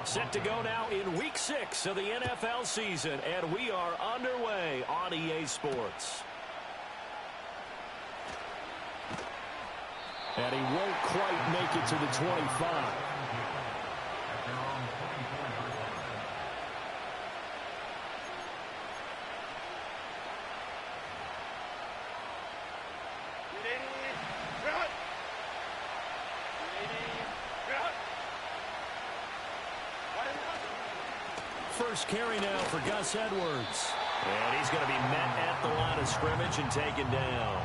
Set to go now in Week 6 of the NFL season, and we are underway on EA Sports. And he won't quite make it to the 25. First carry now for Gus Edwards. And he's going to be met at the line of scrimmage and taken down.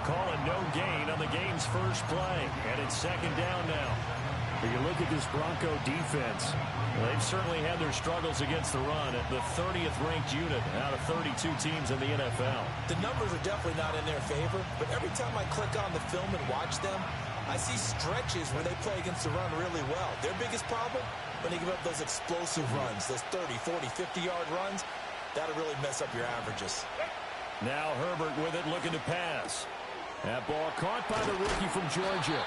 Call it no gain on the game's first play. And it's second down now. When you look at this Bronco defense, they've certainly had their struggles against the run at the 30th ranked unit out of 32 teams in the NFL. The numbers are definitely not in their favor, but every time I click on the film and watch them, I see stretches where they play against the run really well. Their biggest problem, when they give up those explosive runs, those 30, 40, 50-yard runs, that'll really mess up your averages. Now Herbert with it, looking to pass. That ball caught by the rookie from Georgia.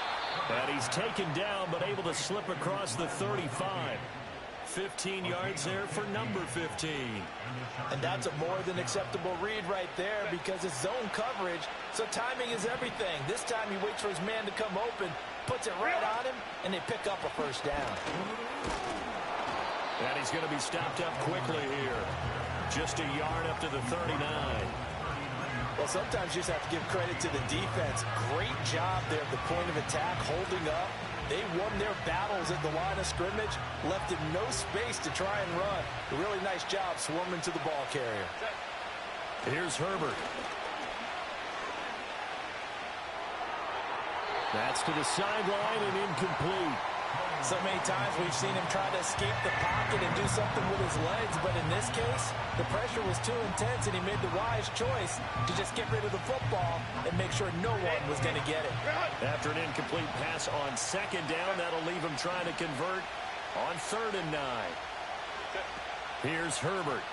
And he's taken down, but able to slip across the 35. 15 yards there for number 15. And that's a more than acceptable read right there because it's zone coverage, so timing is everything. This time he waits for his man to come open, puts it right on him, and they pick up a first down. And he's going to be stopped up quickly here. Just a yard up to the 39. Well, sometimes you just have to give credit to the defense. Great job there at the point of attack, holding up. They won their battles at the line of scrimmage, left him no space to try and run. A really nice job swarming to the ball carrier. Here's Herbert. That's to the sideline and incomplete. So many times we've seen him try to escape the pocket and do something with his legs, but in this case, the pressure was too intense and he made the wise choice to just get rid of the football and make sure no one was going to get it. After an incomplete pass on second down, that'll leave him trying to convert on 3rd and 9. Here's Herbert.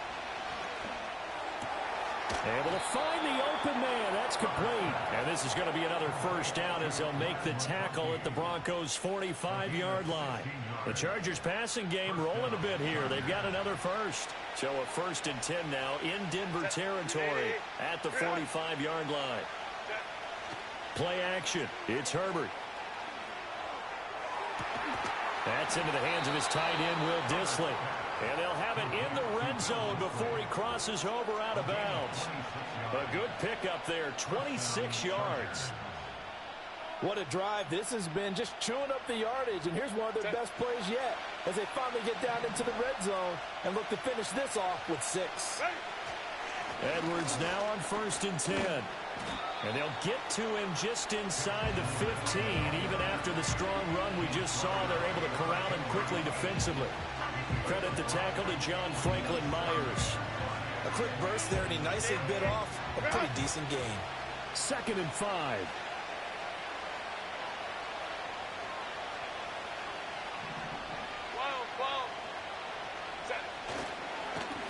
Able to find the open man. That's complete. And this is going to be another first down as they'll make the tackle at the Broncos' 45-yard line. The Chargers passing game rolling a bit here. They've got another first. So a 1st and 10 now in Denver territory at the 45-yard line. Play action. It's Herbert. That's into the hands of his tight end, Will Dissly. And they'll have it in the red zone before he crosses over out of bounds. A good pickup there, 26 yards. What a drive this has been, just chewing up the yardage. And here's one of their best plays yet as they finally get down into the red zone and look to finish this off with 6. Edwards now on 1st and 10. And they'll get to him just inside the 15. Even after the strong run we just saw, they're able to corral him quickly defensively. Credit the tackle to John Franklin Myers. A quick burst there, and he nicely bit off a pretty decent gain. 2nd and 5.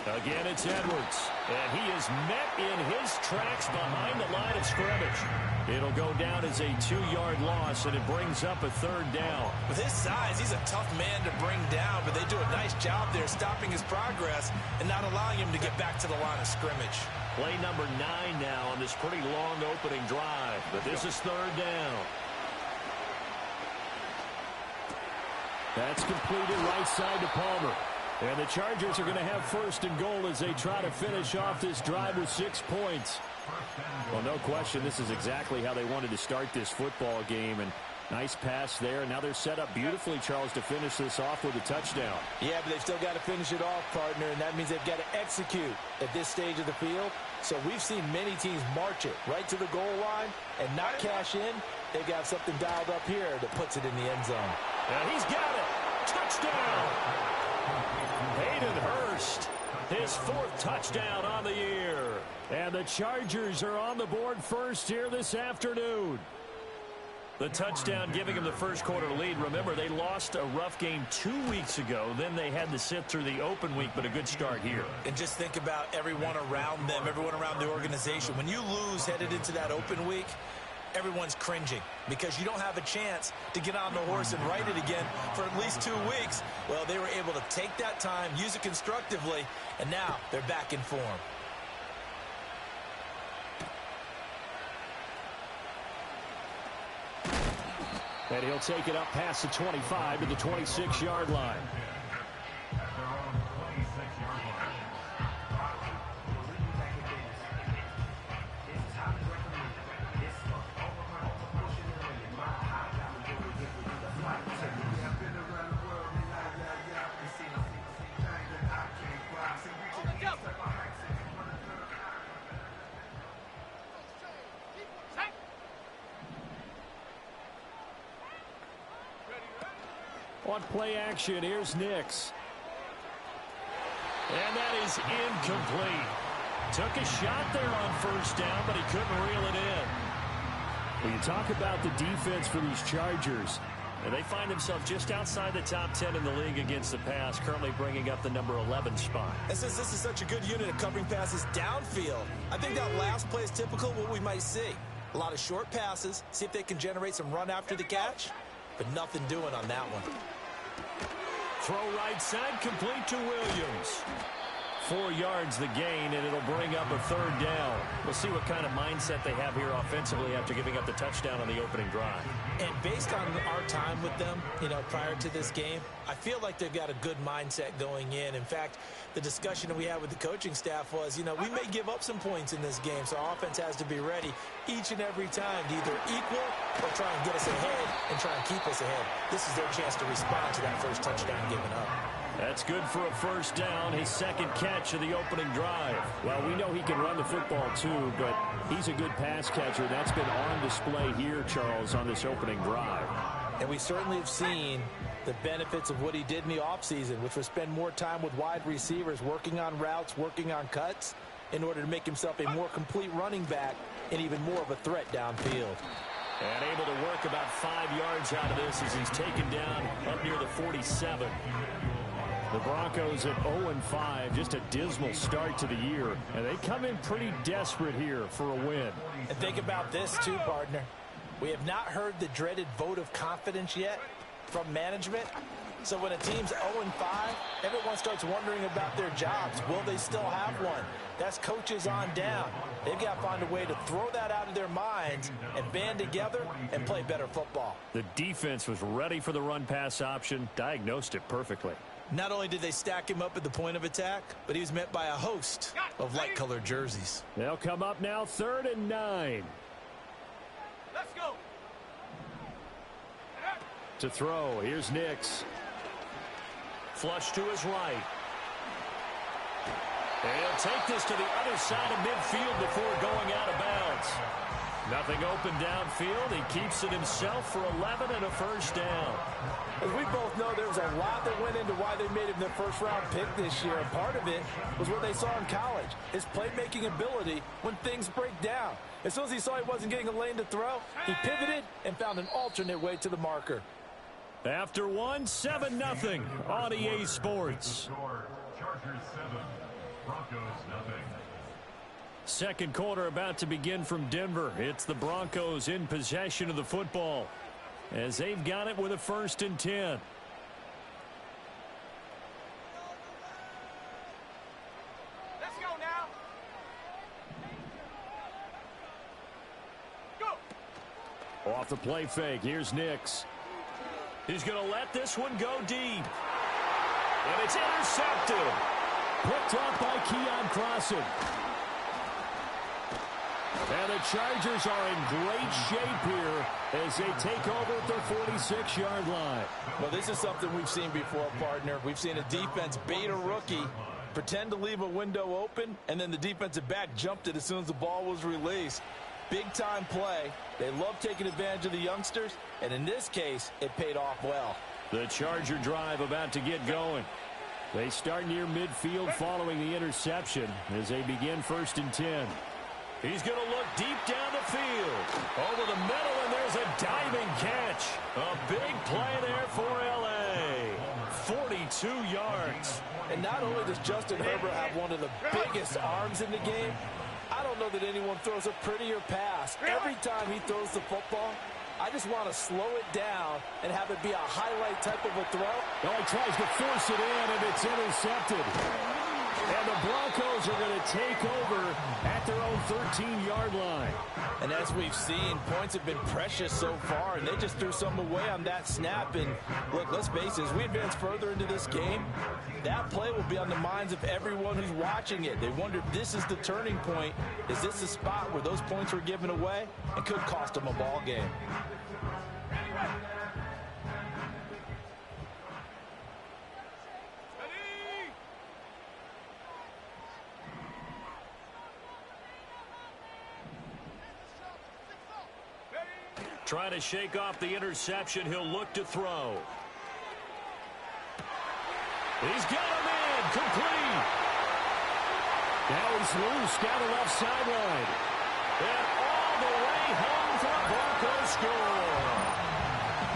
Again, it's Edwards. And he is met in his tracks behind the line of scrimmage. It'll go down as a 2-yard loss, and it brings up a 3rd down. With his size, he's a tough man to bring down, but they do a nice job there stopping his progress and not allowing him to get back to the line of scrimmage. Play number 9 now on this pretty long opening drive, but this is 3rd down. That's completed right side to Palmer. And the Chargers are going to have 1st and goal as they try to finish off this drive with 6 points. Well, no question, this is exactly how they wanted to start this football game. And nice pass there. Now they're set up beautifully, Charles, to finish this off with a touchdown. Yeah, but they've still got to finish it off, partner, and that means they've got to execute at this stage of the field. So we've seen many teams march it right to the goal line and not cash in. They've got something dialed up here that puts it in the end zone. And he's got it. Touchdown. Hayden Hurst, his 4th touchdown on the year. And the Chargers are on the board first here this afternoon. The touchdown giving them the first quarter lead. Remember, they lost a rough game 2 weeks ago. Then they had to sit through the open week, but a good start here. And just think about everyone around them, everyone around the organization. When you lose headed into that open week, everyone's cringing because you don't have a chance to get on the horse and ride it again for at least 2 weeks. Well, they were able to take that time, use it constructively, and now they're back in form. And he'll take it up past the 25 to the 26-yard line. On play action, here's Ncaa. And that is incomplete. Took a shot there on first down, but he couldn't reel it in. When you talk about the defense for these Chargers, and they find themselves just outside the top 10 in the league against the pass, currently bringing up the number 11 spot. And since this is such a good unit of covering passes downfield, I think that last play is typical of what we might see. A lot of short passes, see if they can generate some run after the catch, but nothing doing on that one. Throw right side, complete to Williams. 4 yards the gain, and it'll bring up a third down. We'll see what kind of mindset they have here offensively after giving up the touchdown on the opening drive. And based on our time with them, prior to this game, I feel like they've got a good mindset going in. In fact, the discussion that we had with the coaching staff was, we may give up some points in this game, so our offense has to be ready each and every time to either equal or try and get us ahead and try and keep us ahead. This is their chance to respond to that first touchdown given up. That's good for a first down, his second catch of the opening drive. Well, we know he can run the football too, but he's a good pass catcher. That's been on display here, Charles, on this opening drive. And we certainly have seen the benefits of what he did in the offseason, which was spend more time with wide receivers, working on routes, working on cuts, in order to make himself a more complete running back and even more of a threat downfield. And able to work about 5 yards out of this as he's taken down up near the 47. The Broncos at 0-5, just a dismal start to the year. And they come in pretty desperate here for a win. And think about this too, partner. We have not heard the dreaded vote of confidence yet from management. So when a team's 0-5, everyone starts wondering about their jobs. Will they still have one? That's coaches on down. They've got to find a way to throw that out of their minds and band together and play better football. The defense was ready for the run-pass option, diagnosed it perfectly. Not only did they stack him up at the point of attack, but he was met by a host of light-colored jerseys. They'll come up now 3rd and 9. Let's go. To throw, here's Ncaa. Flush to his right. And he'll take this to the other side of midfield before going out of bounds. Nothing open downfield. He keeps it himself for 11 and a first down. As we both know, there was a lot that went into why they made him their first-round pick this year. And part of it was what they saw in college, his playmaking ability when things break down. As soon as he saw he wasn't getting a lane to throw, he pivoted and found an alternate way to the marker. After 7-0 on EA Sports. Chargers 7, Broncos nothing. Second quarter about to begin from Denver. It's the Broncos in possession of the football as they've got it with a 1st and 10. Let's go now. Go. Off the play fake, here's Ncaa. He's going to let this one go deep. And it's intercepted. Picked up by Keon Crossen. And the Chargers are in great shape here as they take over at their 46-yard line. Well, this is something we've seen before, partner. We've seen a defense bait a rookie, pretend to leave a window open, and then the defensive back jumped it as soon as the ball was released. Big-time play. They love taking advantage of the youngsters, and in this case, it paid off well. The Charger drive about to get going. They start near midfield following the interception as they begin 1st and 10. He's going to look deep down the field. Over the middle, and there's a diving catch. A big play there for L.A. 42 yards. And not only does Justin Herbert have one of the biggest arms in the game, I don't know that anyone throws a prettier pass. Every time he throws the football, I just want to slow it down and have it be a highlight type of a throw. Oh, he tries to force it in, and it's intercepted. And the Broncos are going to take over at their own 13-yard line. And as we've seen, points have been precious so far, and they just threw some away on that snap. And look, let's face it, as we advance further into this game, that play will be on the minds of everyone who's watching it. They wonder if this is the turning point. Is this the spot where those points were given away and could cost them a ball game? Trying to shake off the interception. He'll look to throw. He's got him in. Complete. Now he's loose down the left sideline. And all the way home for a Broncos score.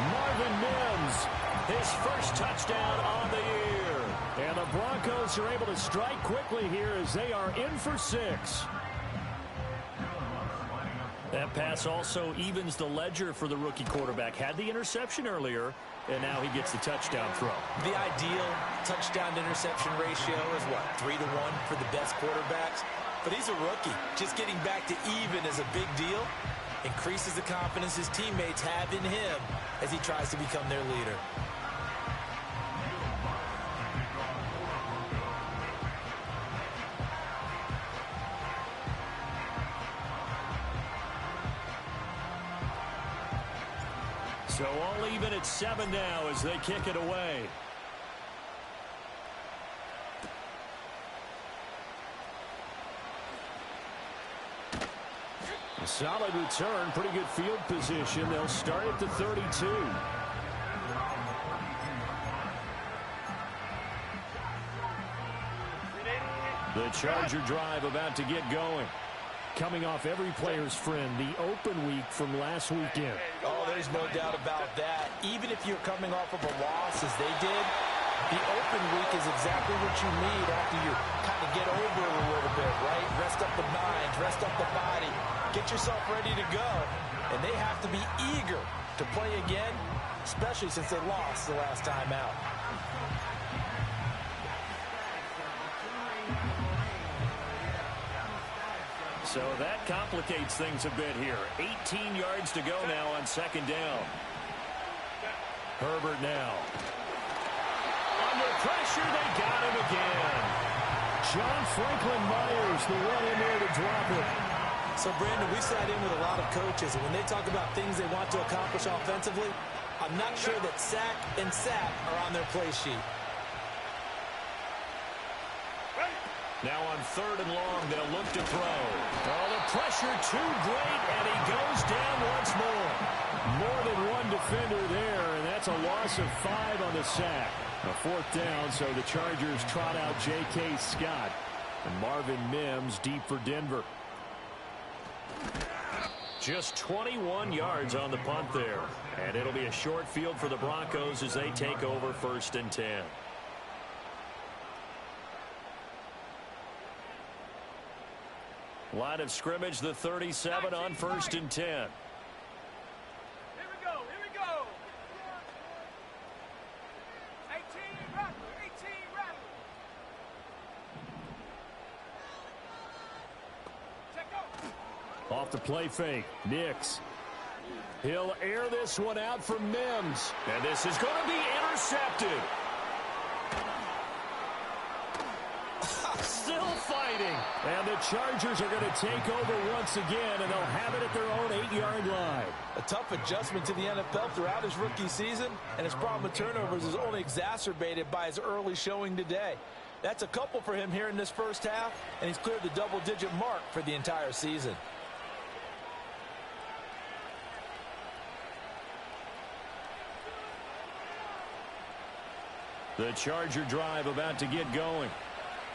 Marvin Mims, his first touchdown on the year. And the Broncos are able to strike quickly here as they are in for 6. That pass also evens the ledger for the rookie quarterback. Had the interception earlier, and now he gets the touchdown throw. The ideal touchdown-to-interception ratio is, what, 3-1 for the best quarterbacks? But he's a rookie. Just getting back to even is a big deal. Increases the confidence his teammates have in him as he tries to become their leader. So all even at 7 now as they kick it away. A solid return, pretty good field position. They'll start at the 32. The Charger drive about to get going. Coming off every player's friend, the open week from last weekend. Oh, there's no doubt about that. Even if you're coming off of a loss as they did, the open week is exactly what you need after you kind of get over it a little bit, right? Rest up the mind, rest up the body, get yourself ready to go. And they have to be eager to play again, especially since they lost the last time out. So that complicates things a bit here. 18 yards to go now on second down. Herbert now. Under pressure, they got him again. John Franklin Myers, the one in there to drop it. So, Brandon, we sat in with a lot of coaches, and when they talk about things they want to accomplish offensively, I'm not sure that sack and sack are on their play sheet. Now on 3rd and long, they'll look to throw. Oh, the pressure too great, and he goes down once more. More than one defender there, and that's a loss of 5 on the sack. A 4th down, so the Chargers trot out J.K. Scott. And Marvin Mims deep for Denver. Just 21 yards on the punt there. And it'll be a short field for the Broncos as they take over 1st and 10. Line of scrimmage, the 37 on 1st and 10. Here we go. 18, rattle. Check go. Off the play fake, Nix. He'll air this one out for Mims. And this is going to be intercepted. Still fighting. And the Chargers are going to take over once again, and they'll have it at their own 8-yard line. A tough adjustment to the NFL throughout his rookie season, and his problem with turnovers is only exacerbated by his early showing today. That's a couple for him here in this first half, and he's cleared the double-digit mark for the entire season. The Charger drive about to get going.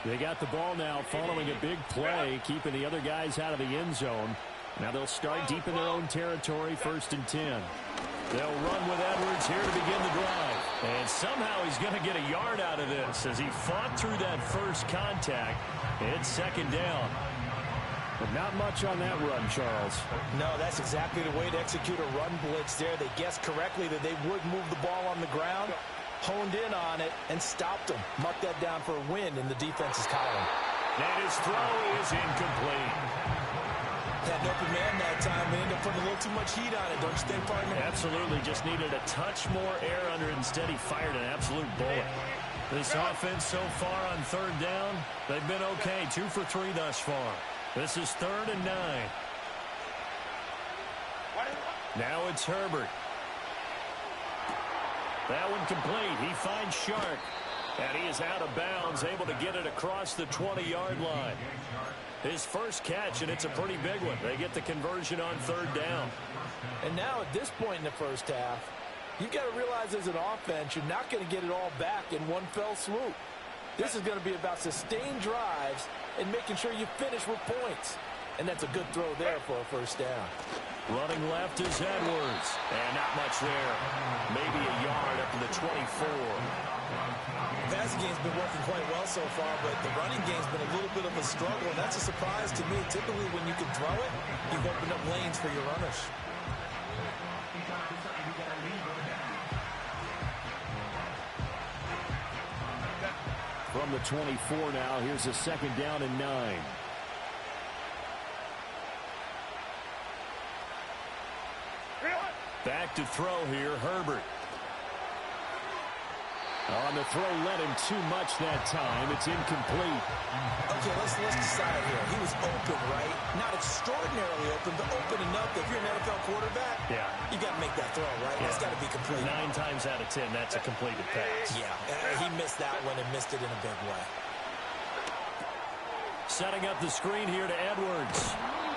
They got the ball now following a big play, keeping the other guys out of the end zone. Now they'll start deep in their own territory, 1st and 10. They'll run with Edwards here to begin the drive. And somehow he's going to get a yard out of this as he fought through that first contact. It's 2nd down. Not much on that run, Charles. No, that's exactly the way to execute a run blitz there. They guessed correctly that they would move the ball on the ground, honed in on it, and stopped them. Mark that down for a win in the defense's column. And his throw is incomplete. Had an open man that time and ended up putting a little too much heat on it, don't you think, partner? Absolutely. Just needed a touch more air under it. Instead, he fired an absolute bullet. This offense so far on third down, they've been okay. 2 for 3 thus far. This is 3rd and 9. Now it's Herbert. That one complete. He finds Shark. And he is out of bounds, able to get it across the 20-yard line. His first catch, and it's a pretty big one. They get the conversion on 3rd down. And now at this point in the first half, you've got to realize as an offense, you're not going to get it all back in one fell swoop. This is going to be about sustained drives and making sure you finish with points. And that's a good throw there for a first down. Running left is Edwards. And not much there. Maybe a yard up to the 24. The passing game's been working quite well so far, but the running game's been a little bit of a struggle, and that's a surprise to me. Typically, when you can throw it, you've opened up lanes for your runners. From the 24 now, here's a 2nd down and 9. Back to throw here, Herbert. On the throw, led him too much that time. It's incomplete. Okay, let's decide here. He was open, right? Not extraordinarily open, but open enough that if you're an NFL quarterback, you got to make that throw, right? Yeah. It's got to be complete. 9 times out of 10, that's a completed pass. Yeah, he missed that one and missed it in a big way. Setting up the screen here to Edwards.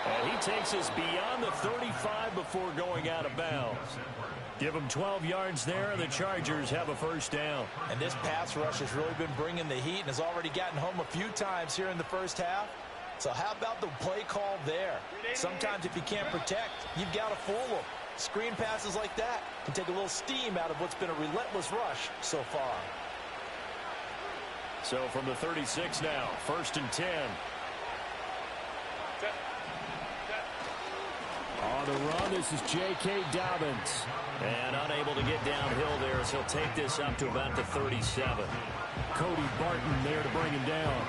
And he takes us beyond the 35 before going out of bounds. Give him 12 yards there, and the Chargers have a first down. And this pass rush has really been bringing the heat and has already gotten home a few times here in the first half. So how about the play call there? Sometimes if you can't protect, you've got to fool them. Screen passes like that can take a little steam out of what's been a relentless rush so far. So from the 36 now, 1st and 10. On the run, this is J.K. Dobbins. And unable to get downhill there as he'll take this up to about the 37. Cody Barton there to bring him down.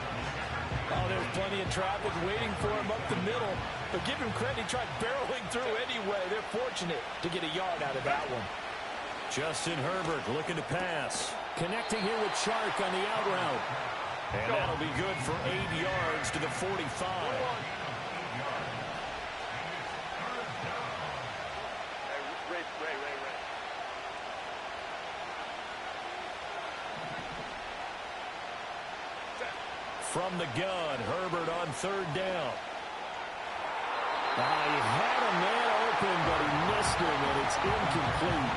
Oh, there's plenty of traffic waiting for him up the middle. But give him credit, he tried barreling through anyway. They're fortunate to get a yard out of that one. Justin Herbert looking to pass. Connecting here with Shark on the out route. And that'll be good for 8 yards to the 45. From the gun, Herbert on 3rd down. He had a man open, but he missed him, and it's incomplete.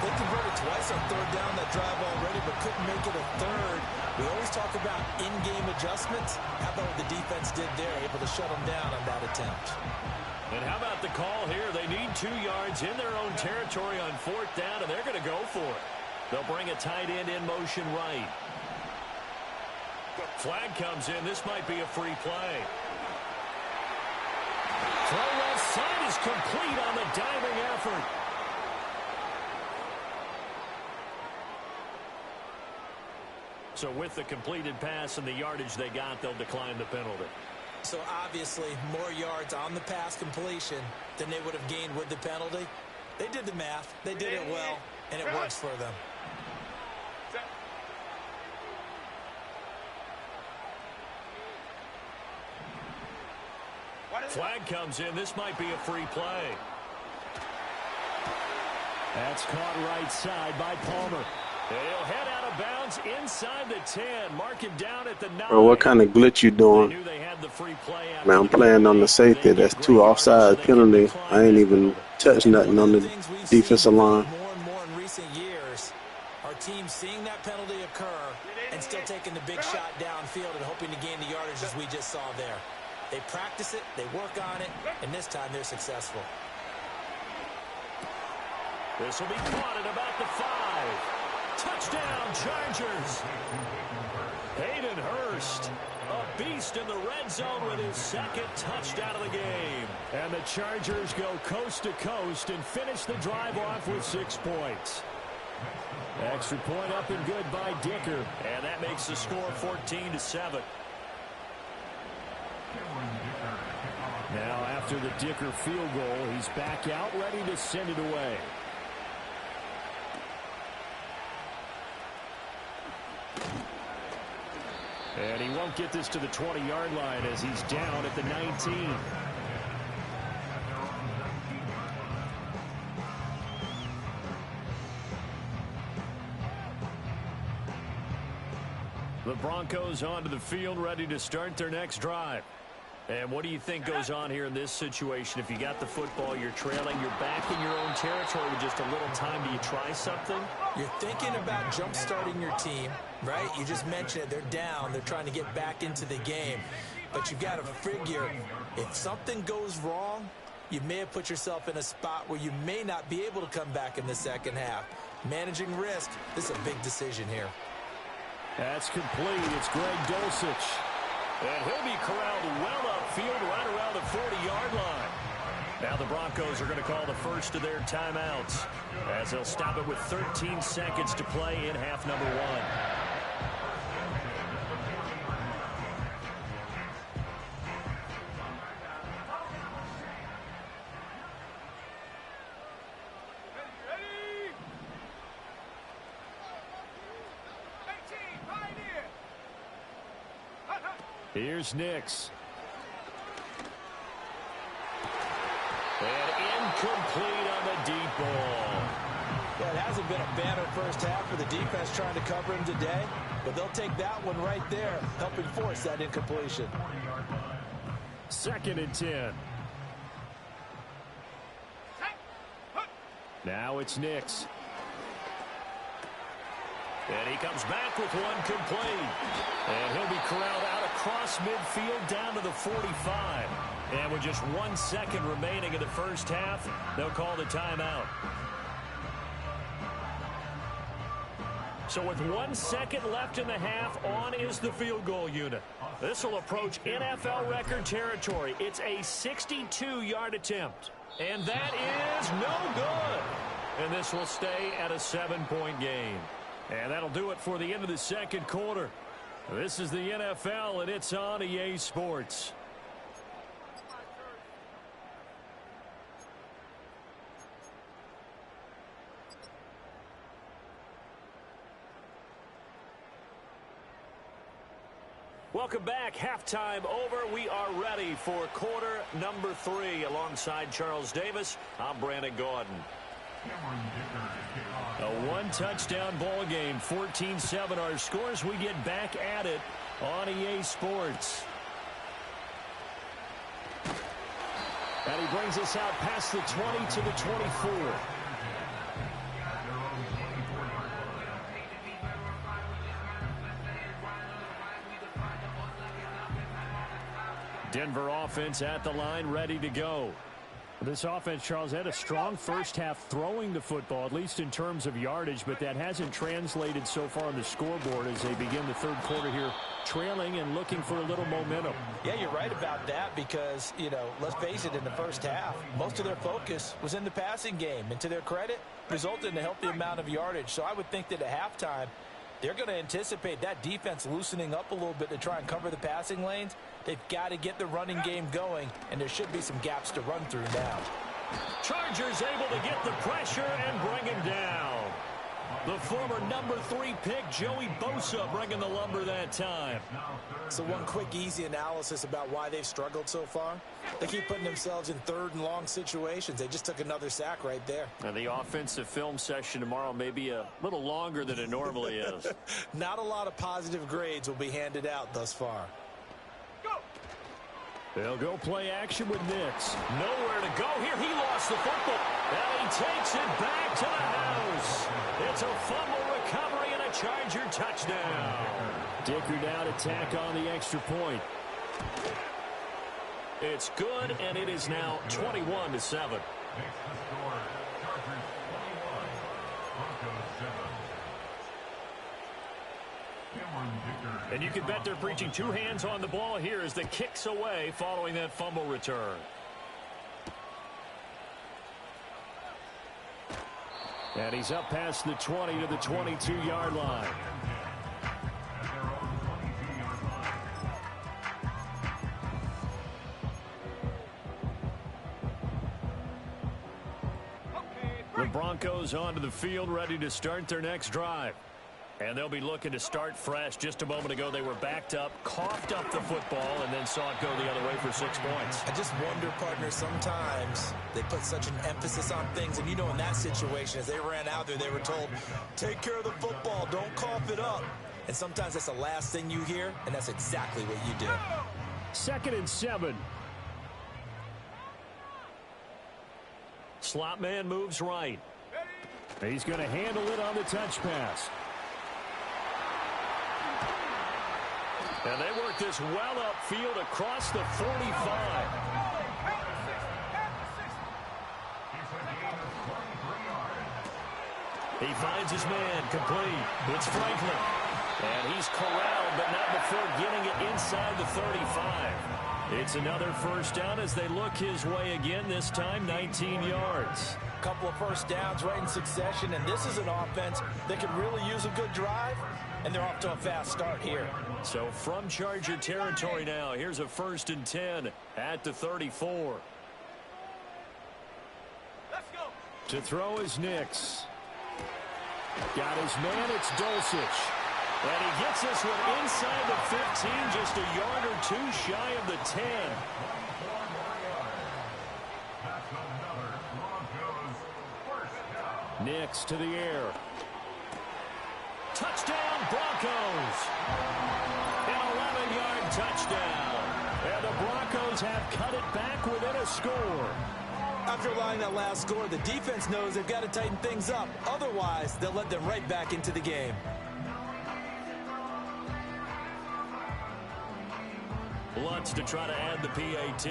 They converted twice on 3rd down that drive already, but couldn't make it a 3rd. We always talk about in-game adjustments. How about what the defense did there, able to shut them down on that attempt? And how about the call here? They need 2 yards in their own territory on 4th down, and they're going to go for it. They'll bring a tight end in motion right. Flag comes in. This might be a free play. Throw left side is complete on the diving effort. So with the completed pass and the yardage they got, they'll decline the penalty. So obviously more yards on the pass completion than they would have gained with the penalty. They did the math. They did it well, and it works for them. Flag comes in. This might be a free play. That's caught right side by Palmer. He'll head out of bounds inside the 10. Mark him down at the 9. Bro, what kind of glitch you doing? Man, I'm playing on the safety. That's 2 offside penalty. I ain't even touched nothing on the defensive line. More and more in recent years, our team seeing that penalty occur and still taking the big shot downfield and hoping to gain the yardage as we just saw there. They practice it, they work on it, and this time they're successful. This will be caught at about the 5. Touchdown, Chargers. Hayden Hurst, a beast in the red zone with his second touchdown of the game. And the Chargers go coast to coast and finish the drive off with 6 points. Extra point up and good by Dicker. And that makes the score 14-7. Now after the Dicker field goal, he's back out ready to send it away. And he won't get this to the 20-yard line as he's down at the 19. The Broncos onto the field ready to start their next drive. And what do you think goes on here in this situation? If you got the football, you're trailing, you're back in your own territory with just a little time. Do you try something? You're thinking about jump-starting your team, right? You just mentioned it. They're down. They're trying to get back into the game. But you've got to figure, if something goes wrong, you may have put yourself in a spot where you may not be able to come back in the second half. Managing risk, this is a big decision here. That's complete. It's Greg Dulcich. And he'll be corralled well upfield right around the 40-yard line. Now the Broncos are going to call the first of their timeouts as they'll stop it with 13 seconds to play in half number 1. Here's Nix. And incomplete on the deep ball. Yeah, it hasn't been a banner first half for the defense trying to cover him today, but they'll take that one right there, helping force that incompletion. 2nd and 10. Now it's Nix. And he comes back with one complete. And he'll be corralled out across midfield down to the 45. And with just 1 second remaining in the first half, they'll call the timeout. So with 1 second left in the half, on is the field goal unit. This will approach NFL record territory. It's a 62-yard attempt. And that is no good. And this will stay at a 7-point game. And that'll do it for the end of the second quarter. This is the NFL, and it's on EA Sports. Welcome back. Halftime over. We are ready for quarter number 3. Alongside Charles Davis, I'm Brandon Gaudin. A one-touchdown ball game, 14-7 our scores. We get back at it on EA Sports. And he brings us out past the 20 to the 24. Denver offense at the line, ready to go. This offense, Charles, had a strong first half throwing the football, at least in terms of yardage, but that hasn't translated so far on the scoreboard as they begin the third quarter here, trailing and looking for a little momentum. Yeah, you're right about that because, let's face it, in the first half, most of their focus was in the passing game. And to their credit, resulted in a healthy amount of yardage. So I would think that at halftime, they're going to anticipate that defense loosening up a little bit to try and cover the passing lanes. They've got to get the running game going, and there should be some gaps to run through now. Chargers able to get the pressure and bring him down. The former number 3 pick, Joey Bosa, bringing the lumber that time. So one quick, easy analysis about why they've struggled so far. They keep putting themselves in third and long situations. They just took another sack right there. And the offensive film session tomorrow may be a little longer than it normally is. Not a lot of positive grades will be handed out thus far. They'll go play action with Nix. Nowhere to go here. He lost the football. And he takes it back to the house. It's a fumble recovery and a Charger touchdown. Dicker now to tack on the extra point. It's good, and it is now 21-7. And you can bet they're preaching two hands on the ball here as the kick's away following that fumble return. And he's up past the 20 to the 22-yard line. The Broncos onto the field, ready to start their next drive. And they'll be looking to start fresh. Just a moment ago, they were backed up, coughed up the football, and then saw it go the other way for 6 points. I just wonder, partner, sometimes they put such an emphasis on things. And, you know, in that situation, as they ran out there, they were told, take care of the football, don't cough it up. And sometimes that's the last thing you hear, and that's exactly what you did. 2nd and 7. Slot man moves right. He's going to handle it on the touch pass. And they work this well upfield across the 45. He finds his man complete. It's Franklin. And he's corralled, but not before getting it inside the 35. It's another first down as they look his way again, this time 19 yards. Couple of first downs right in succession, and this is an offense that could really use a good drive, and they're off to a fast start here. So from Charger territory now, here's a 1st and 10 at the 34. Let's go. To throw is Ncaa. Got his man, it's Dulcich. And he gets this one inside the 15, just a yard or two shy of the 10. Ncaa to the air. Touchdown, Broncos. An 11-yard touchdown. And the Broncos have cut it back within a score. After allowing that last score, the defense knows they've got to tighten things up. Otherwise, they'll let them right back into the game. Lutz to try to add the PAT.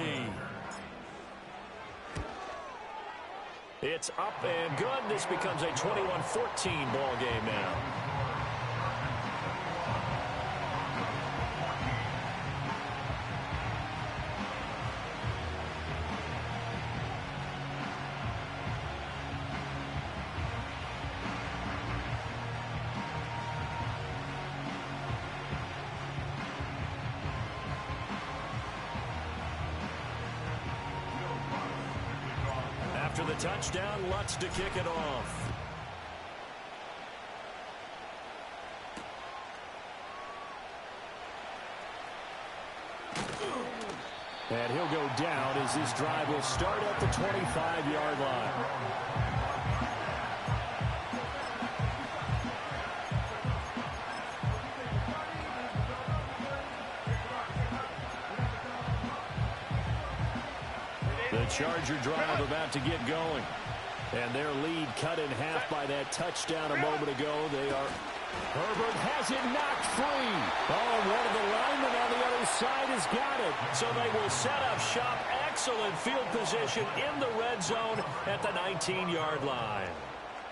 It's up and good. This becomes a 21-14 ball game now. After the touchdown, Lutz to kick it off. And he'll go down as this drive will start at the 25-yard line. The Charger drive about to get going. And their lead cut in half by that touchdown a moment ago. Herbert has it knocked free. Oh, and one of the linemen on the other side has got it. So they will set up shop. Excellent field position in the red zone at the 19-yard line.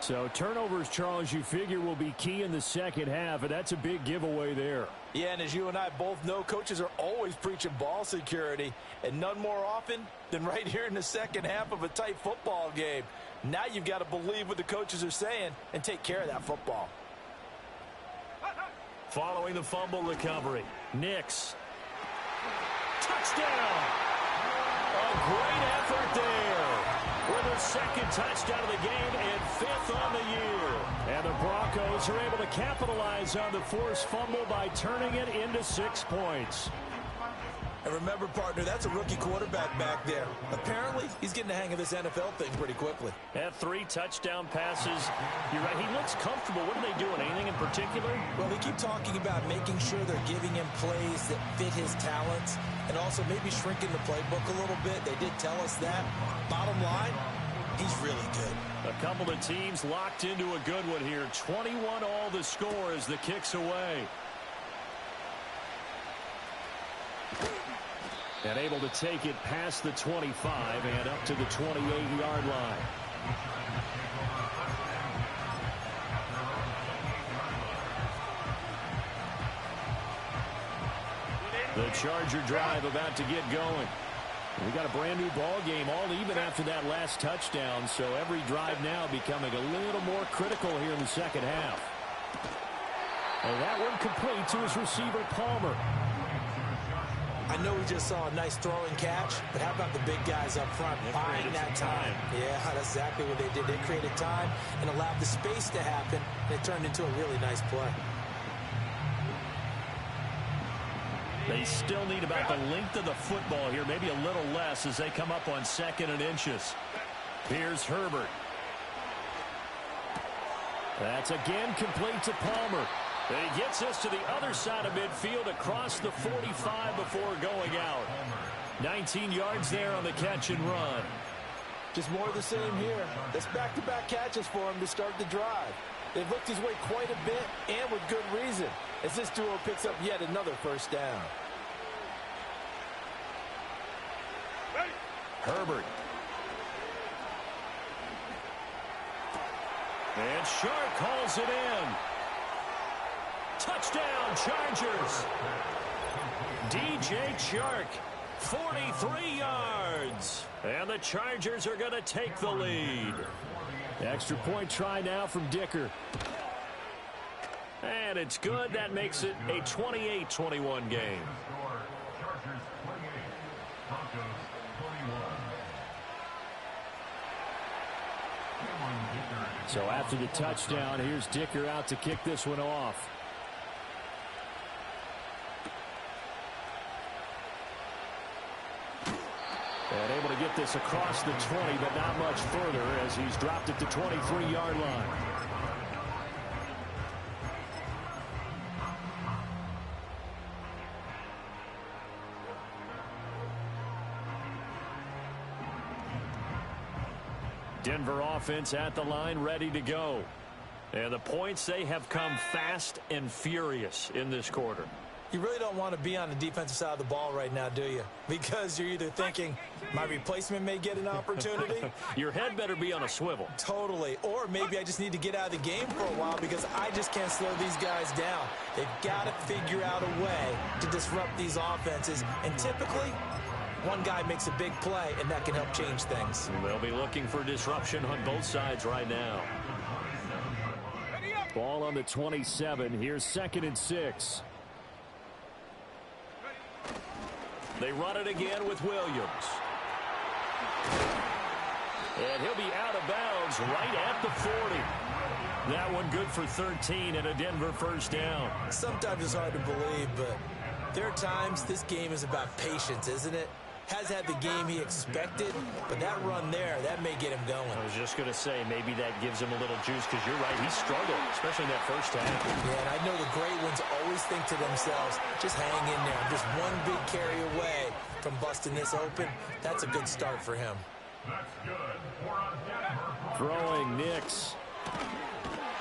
So turnovers, Charles, you figure will be key in the second half, and that's a big giveaway there. Yeah, and as you and I both know, coaches are always preaching ball security, and none more often than right here in the second half of a tight football game. Now you've got to believe what the coaches are saying and take care of that football. Following the fumble recovery, Ncaa. Touchdown! A great effort there. With a second touchdown of the game and 5th on the year. And the Broncos are able to capitalize on the forced fumble by turning it into 6 points. And remember, partner, that's a rookie quarterback back there. Apparently, he's getting the hang of this NFL thing pretty quickly. Had 3 touchdown passes. You're right, he looks comfortable. What are they doing? Anything in particular? Well, they keep talking about making sure they're giving him plays that fit his talents and also maybe shrinking the playbook a little bit. They did tell us that. Bottom line, he's really good. A couple of teams locked into a good one here. 21 all the score as the kick's away. And able to take it past the 25 and up to the 28-yard line. The Charger drive about to get going. We got a brand new ball game, all even after that last touchdown, so every drive now becoming a little more critical here in the second half. And that one complete to his receiver, Palmer. I know we just saw a nice throwing catch, but how about the big guys up front buying that time? Yeah, that's exactly what they did. They created time and allowed the space to happen, and it turned into a really nice play. They still need about the length of the football here, maybe a little less as they come up on 2nd and inches. Here's Herbert. That's again complete to Palmer. And he gets us to the other side of midfield across the 45 before going out. 19 yards there on the catch and run. Just more of the same here. That's back-to-back catches for him to start the drive. They've looked his way quite a bit, and with good reason, as this duo picks up yet another first down. Herbert. And Shark calls it in. Touchdown, Chargers. DJ Shark, 43 yards. And the Chargers are going to take the lead. Extra point try now from Dicker. And it's good. That makes it a 28-21 game. So after the touchdown, here's Dicker out to kick this one off. And able to get this across the 20, but not much further as he's dropped it to 23-yard line. Denver offense at the line, ready to go. And the points, they have come fast and furious in this quarter. You really don't want to be on the defensive side of the ball right now, do you? Because you're either thinking, my replacement may get an opportunity. Your head better be on a swivel. Totally. Or maybe I just need to get out of the game for a while because I just can't slow these guys down. They've got to figure out a way to disrupt these offenses. And typically, one guy makes a big play, and that can help change things. They'll be looking for disruption on both sides right now. Ball on the 27. Here's 2nd and 6. They run it again with Williams. And he'll be out of bounds right at the 40. That one good for 13 and a Denver first down. Sometimes it's hard to believe, but there are times this game is about patience, isn't it? Has had the game he expected, but that run there, that may get him going. I was just going to say, maybe that gives him a little juice because you're right, he struggled, especially in that first half. Yeah, and I know the great ones always think to themselves, just hang in there. I'm just one big carry away from busting this open. That's a good start for him. Throwing Nix.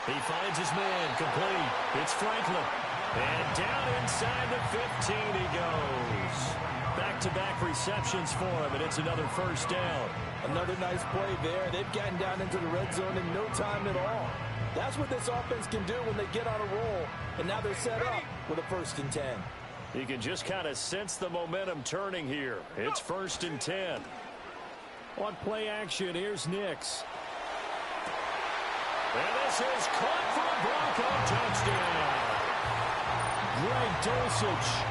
He finds his man, complete. It's Franklin. And down inside the 15 he goes. Back-to-back receptions for him, and it's another first down. Another nice play there. They've gotten down into the red zone in no time at all. That's what this offense can do when they get on a roll, and now they're set up with a 1st and 10. You can just kind of sense the momentum turning here. It's 1st and 10. On play action, here's Nix. And this is caught for a Bronco touchdown. Greg Dulcich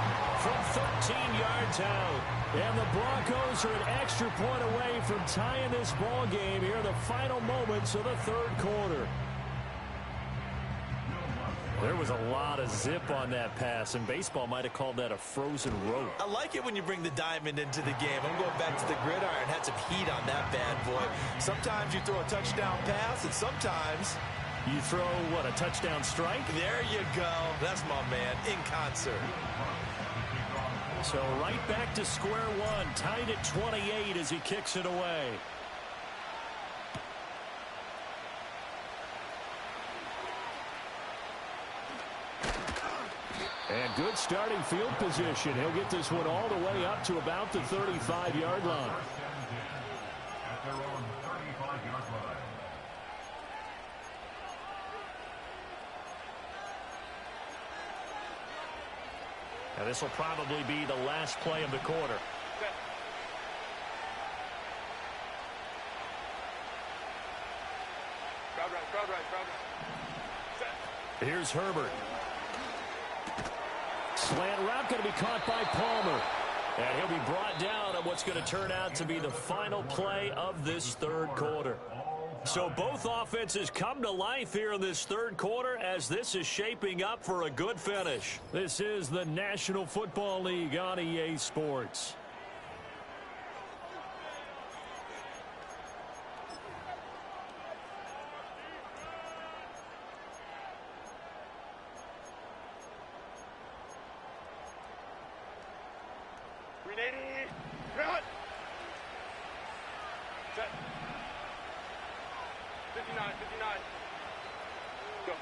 from 13 yards out. And the Broncos are an extra point away from tying this ball game here in the final moments of the 3rd quarter. There was a lot of zip on that pass, and baseball might have called that a frozen rope. I like it when you bring the diamond into the game. I'm going back to the gridiron. Had some heat on that bad boy. Sometimes you throw a touchdown pass, and sometimes you throw, what, a touchdown strike? There you go. That's my man, in concert. So right back to square one, tied at 28 as he kicks it away. And good starting field position. He'll get this one all the way up to about the 35-yard line. And this will probably be the last play of the quarter. Crowd right. Here's Herbert. Slant route going to be caught by Palmer. And he'll be brought down on what's going to turn out to be the final play of this third quarter. So both offenses come to life here in this third quarter as this is shaping up for a good finish. This is the National Football League on EA Sports. Set. 59. Go.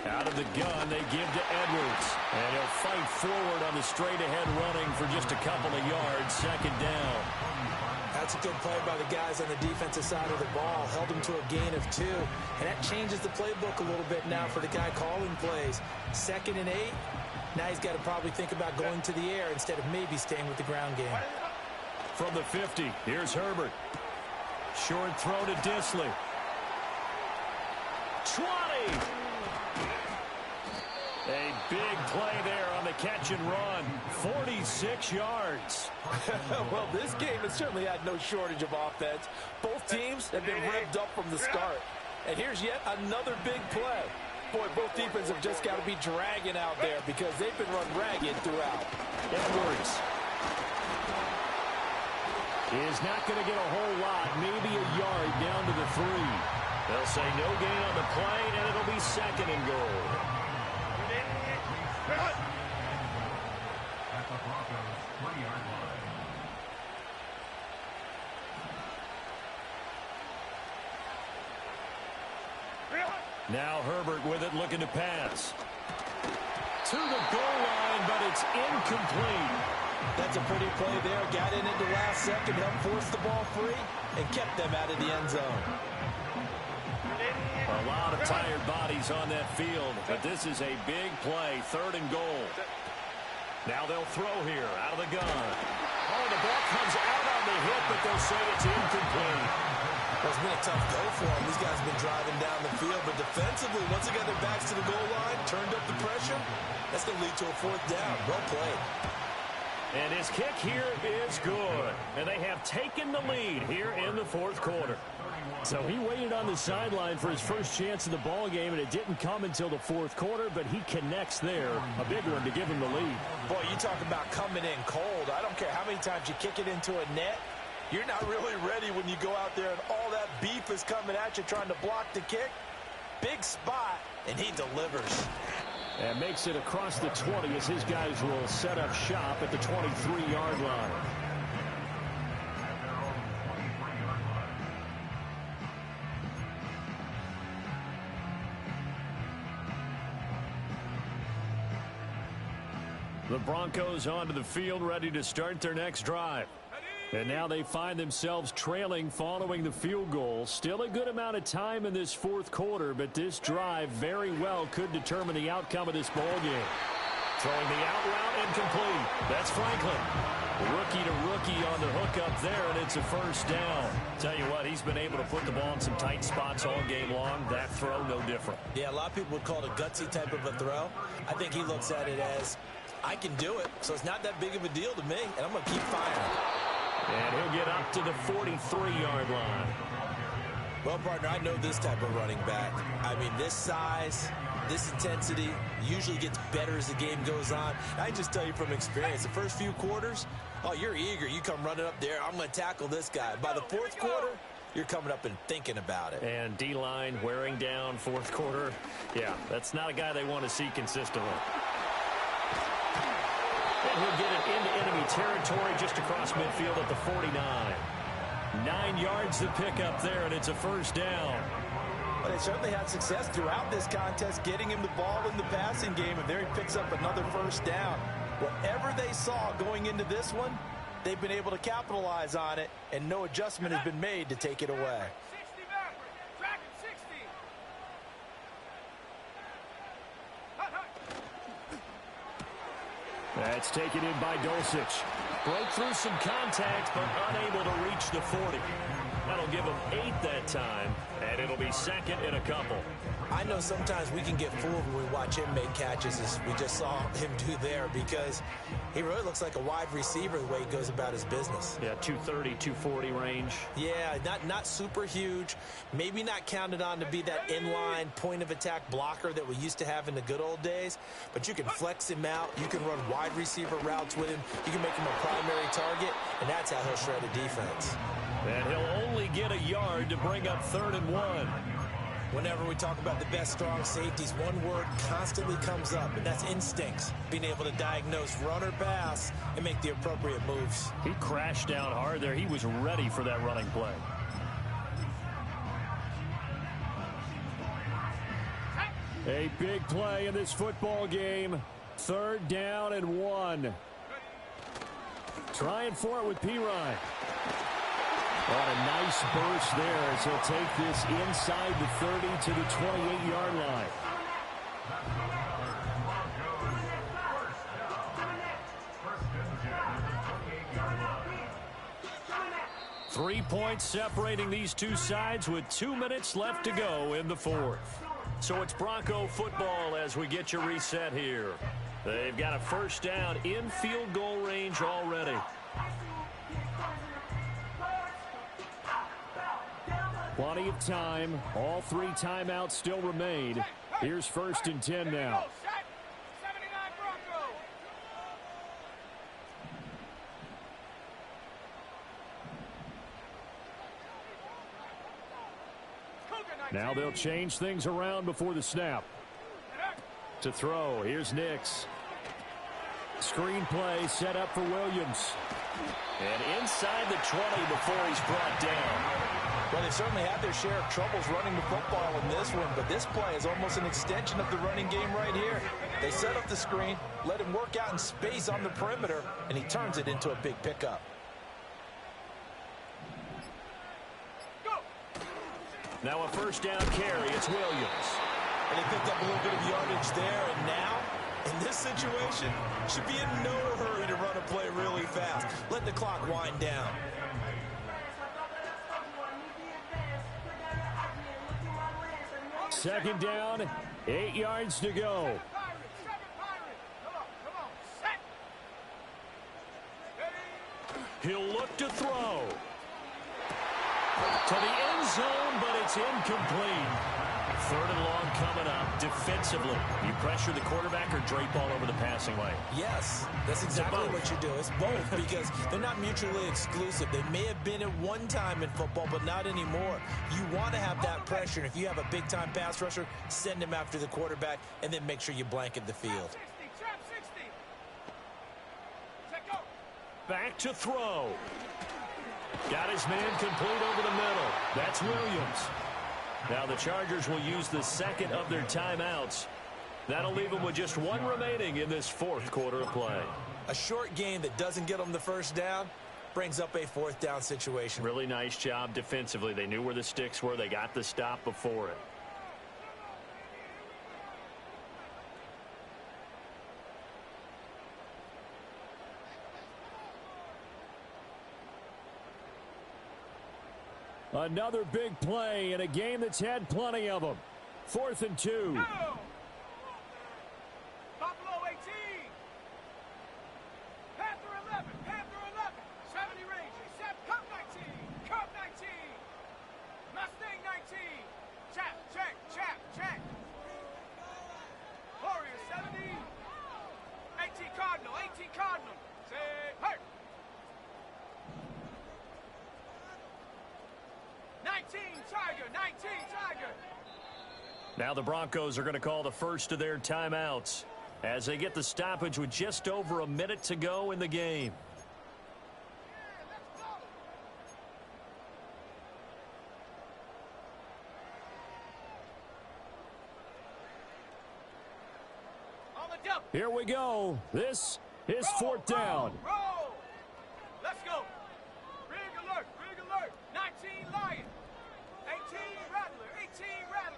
Out of the gun, they give to Edwards. And he'll fight forward on the straight-ahead running for just a couple of yards. Second down. That's a good play by the guys on the defensive side of the ball. Held them to a gain of 2. And that changes the playbook a little bit now for the guy calling plays. 2nd and 8. Now he's got to probably think about going to the air instead of maybe staying with the ground game. From the 50, here's Herbert. Short throw to Disley. 20! A big play there on the catch and run. 46 yards. Well, this game has certainly had no shortage of offense. Both teams have been revved up from the start. And here's yet another big play. Boy, both defenses have just got to be dragging out there because they've been run ragged throughout. Edwards is not going to get a whole lot, maybe a yard down to the 3. They'll say no gain on the play, and it'll be 2nd and goal. At the Broncos 20-yard line. Now Herbert with it, looking to pass. To the goal line, but it's incomplete. That's a pretty play there. Got in at the last second, helped force the ball free, and kept them out of the end zone. A lot of tired bodies on that field, but this is a big play, 3rd and goal. Now they'll throw here, out of the gun. Oh, the ball comes out on the hit, but they'll say it's incomplete. Well, it's been a tough go for them. These guys have been driving down the field, but defensively, once they got their backs to the goal line, turned up the pressure, that's going to lead to a 4th down. Well played. And his kick here is good. And they have taken the lead here in the 4th quarter. So he waited on the sideline for his first chance in the ball game, and it didn't come until the 4th quarter, but he connects there. A big one to give him the lead. Boy, you talk about coming in cold. I don't care how many times you kick it into a net. You're not really ready when you go out there and all that beef is coming at you trying to block the kick. Big spot, and he delivers. And makes it across the 20 as his guys will set up shop at the 23-yard line. The Broncos onto the field, ready to start their next drive. And now they find themselves trailing following the field goal. Still a good amount of time in this 4th quarter, but this drive very well could determine the outcome of this ball game. Throwing the out route incomplete. That's Franklin. Rookie to rookie on the hook up there, and it's a 1st down. Tell you what, he's been able to put the ball in some tight spots all game long. That throw, no different. Yeah, a lot of people would call it a gutsy type of a throw. I think he looks at it as, I can do it, so it's not that big of a deal to me, and I'm going to keep firing. And he'll get up to the 43-yard line. Well, partner, I know this type of running back. I mean, this size, this intensity usually gets better as the game goes on. I just tell you from experience, the first few quarters, oh, you're eager. You come running up there, I'm going to tackle this guy. By the 4th quarter, you're coming up and thinking about it. And D-line wearing down 4th quarter. Yeah, that's not a guy they want to see consistently. And he'll get it into enemy territory just across midfield at the 49. 9 yards to pick up there, and it's a 1st down. But they certainly had success throughout this contest, getting him the ball in the passing game, and there he picks up another 1st down. Whatever they saw going into this one, they've been able to capitalize on it, and no adjustment has been made to take it away. 60 backward. Track it, 60. Hut, hut. That's taken in by Dulcich. Broke through some contact, but unable to reach the 40. That'll give him 8 that time, and it'll be second in a couple. I know sometimes we can get fooled when we watch him make catches, as we just saw him do there, because he really looks like a wide receiver the way he goes about his business. Yeah, 230, 240 range. Yeah, not super huge. Maybe not counted on to be that inline point-of-attack blocker that we used to have in the good old days, but you can flex him out. You can run wide receiver routes with him. You can make him a primary target, and that's how he'll shred a defense. And he'll only get a yard to bring up 3rd and 1. Whenever we talk about the best strong safeties, one word constantly comes up, and that's instincts. Being able to diagnose run or pass and make the appropriate moves. He crashed down hard there. He was ready for that running play. A big play in this football game. 3rd down and 1. Trying for it with Pirine. What a nice burst there as he'll take this inside the 30 to the 28-yard line. Three points separating these two sides with 2 minutes left to go in the 4th. So it's Bronco football as we get your reset here. They've got a 1st down in field goal range already. Plenty of time. All 3 timeouts still remain. Here's 1st and 10 now. Now they'll change things around before the snap. To throw, here's Nix. Screen play set up for Williams. And inside the 20 before he's brought down. Well, they certainly had their share of troubles running the football in this one, but this play is almost an extension of the running game right here. They set up the screen, let him work out in space on the perimeter, and he turns it into a big pickup. Now a 1st down carry. It's Williams. And they picked up a little bit of yardage there, and now, in this situation, should be in no hurry to run a play really fast. Let the clock wind down. Second down, 8 yards to go. He'll look to throw. To the end zone, but it's incomplete. 3rd and long coming up. Defensively, you pressure the quarterback or drape all over the passing lane? Yes, that's exactly what you do. It's both because they're not mutually exclusive. They may have been at one time in football, but not anymore. You want to have that pressure. And if you have a big-time pass rusher, send him after the quarterback and then make sure you blanket the field. Back to throw. Got his man complete over the middle. That's Williams. Now the Chargers will use the 2nd of their timeouts. That'll leave them with just 1 remaining in this 4th quarter of play. A short game that doesn't get them the 1st down brings up a 4th down situation. Really nice job defensively. They knew where the sticks were. They got the stop before it. Another big play in a game that's had plenty of them. 4th and 2. Buffalo 18. Panther 11. Panther 11. 70 range. Except Cub 19. Cub 19. Mustang 19. Chap, check, chap, check. Warrior 70. 18 Cardinal. 18 Cardinal. Say, hurt. 19 Tiger, 19 Tiger. Now the Broncos are going to call the 1st of their timeouts as they get the stoppage with just over a minute to go in the game. Here we go. This is 4th down. Roll. Let's go. Big alert, big alert. 19 Lion. 18 Rattler, 18 Rattler.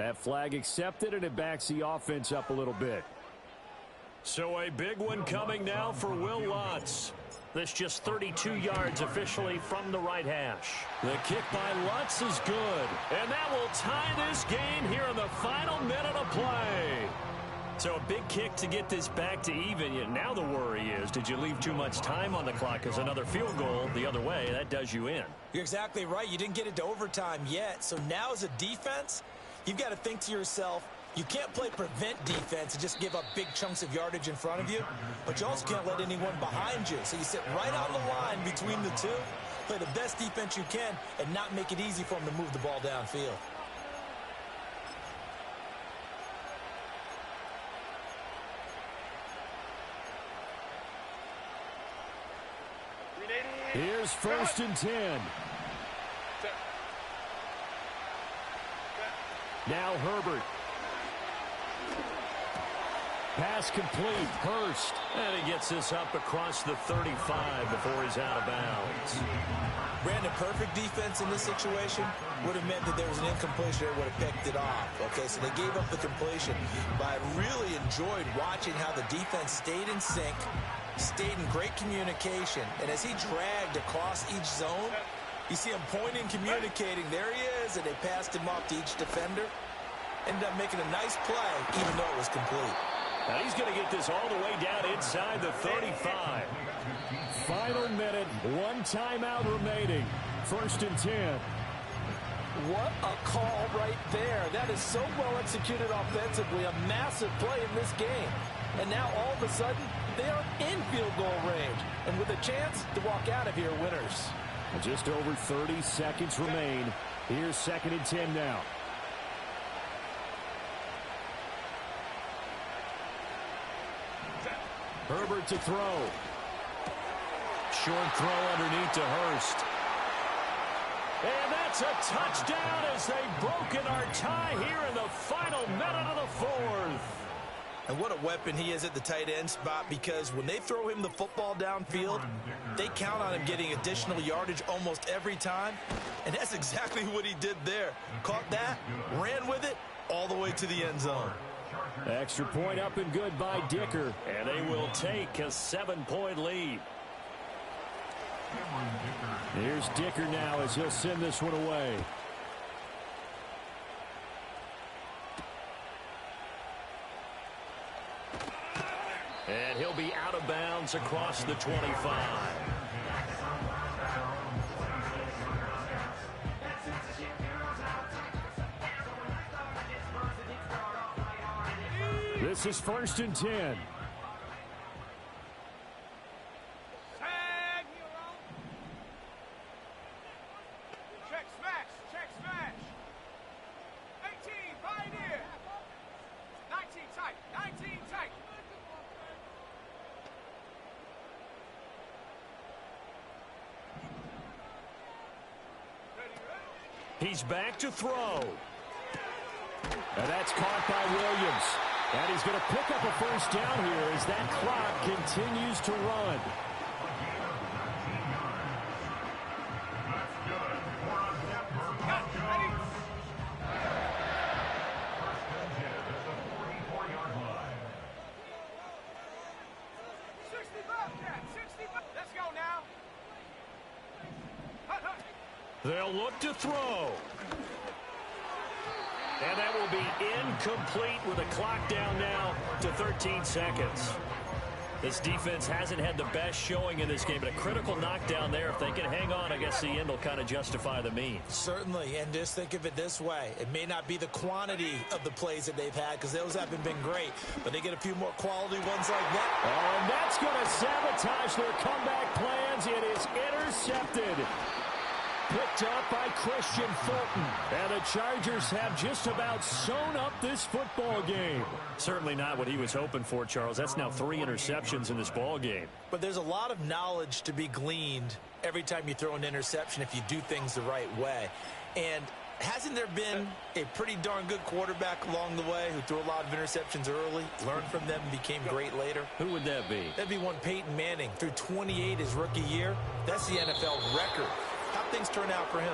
That flag accepted, and it backs the offense up a little bit. So a big one coming now for Will Lutz. This just 32 yards officially from the right hash. The kick by Lutz is good. And that will tie this game here in the final minute of play. So a big kick to get this back to even. Yet now the worry is, did you leave too much time on the clock? Because another field goal the other way, that does you in. You're exactly right. You didn't get it to overtime yet. So now as a defense, you've got to think to yourself, you can't play prevent defense and just give up big chunks of yardage in front of you, but you also can't let anyone behind you. So you sit right on the line between the two, play the best defense you can, and not make it easy for them to move the ball downfield. Here's 1st and 10. Now Herbert. Pass complete. Hurst. And he gets this up across the 35 before he's out of bounds. Brandon, perfect defense in this situation would have meant that there was an incompletion that would have picked it off. Okay, so they gave up the completion. But I really enjoyed watching how the defense stayed in sync, stayed in great communication. And as he dragged across each zone, you see him pointing, communicating. There he is, and they passed him off to each defender. Ended up making a nice play, even though it was complete. Now he's going to get this all the way down inside the 35. Final minute, one timeout remaining. 1st and 10. What a call right there. That is so well executed offensively. A massive play in this game. And now all of a sudden, they are in field goal range. And with a chance to walk out of here winners. Just over 30 seconds remain. Here's 2nd and 10 now. Herbert to throw. Short throw underneath to Hurst. And that's a touchdown as they've broken our tie here in the final minute of the 4th. And what a weapon he is at the tight end spot, because when they throw him the football downfield, they count on him getting additional yardage almost every time. And that's exactly what he did there. Caught that, ran with it, all the way to the end zone. Extra point up and good by Dicker. And they will take a 7-point lead. Here's Dicker now as he'll send this one away. And he'll be out of bounds across the 25. This is 1st and 10. Tag, check smash, check smash. 18, Pioneer. 19 tight, 19 tight. He's back to throw. And that's caught by Williams. And he's going to pick up a 1st down here as that clock continues to run. Let's go now. They'll look to throw. And that will be incomplete with a clock down now to 13 seconds. This defense hasn't had the best showing in this game, but a critical knockdown there. If they can hang on, I guess the end will kind of justify the means. Certainly, and just think of it this way. It may not be the quantity of the plays that they've had, because those haven't been great, but they get a few more quality ones like that. Oh, and that's going to sabotage their comeback plans. It is intercepted. Picked up by Christian Fulton. And the Chargers have just about sewn up this football game. Certainly not what he was hoping for, Charles. That's now 3 interceptions in this ball game. But there's a lot of knowledge to be gleaned every time you throw an interception if you do things the right way. And hasn't there been a pretty darn good quarterback along the way who threw a lot of interceptions early, learned from them, and became great later? Who would that be? That'd be one Peyton Manning. Threw 28 his rookie year. That's the NFL record. How'd things turn out for him?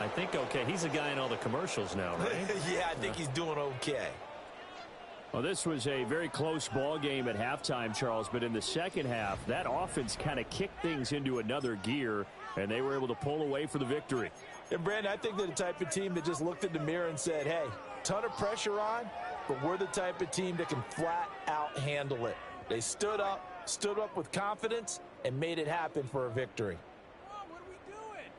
I think okay. He's a guy in all the commercials now, right? Yeah, I think he's doing okay. Well, this was a very close ball game at halftime, Charles, but in the second half, that offense kind of kicked things into another gear, and they were able to pull away for the victory. And, Brandon, I think they're the type of team that just looked in the mirror and said, hey, ton of pressure on, but we're the type of team that can flat out handle it. They stood up with confidence, and made it happen for a victory. What are we doing?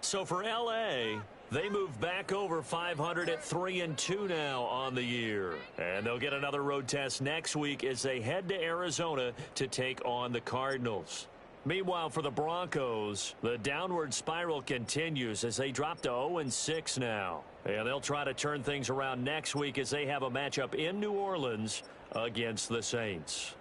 So for L.A., they move back over 500 at 3-2 now on the year. And they'll get another road test next week as they head to Arizona to take on the Cardinals. Meanwhile, for the Broncos, the downward spiral continues as they drop to 0-6 now. And they'll try to turn things around next week as they have a matchup in New Orleans against the Saints.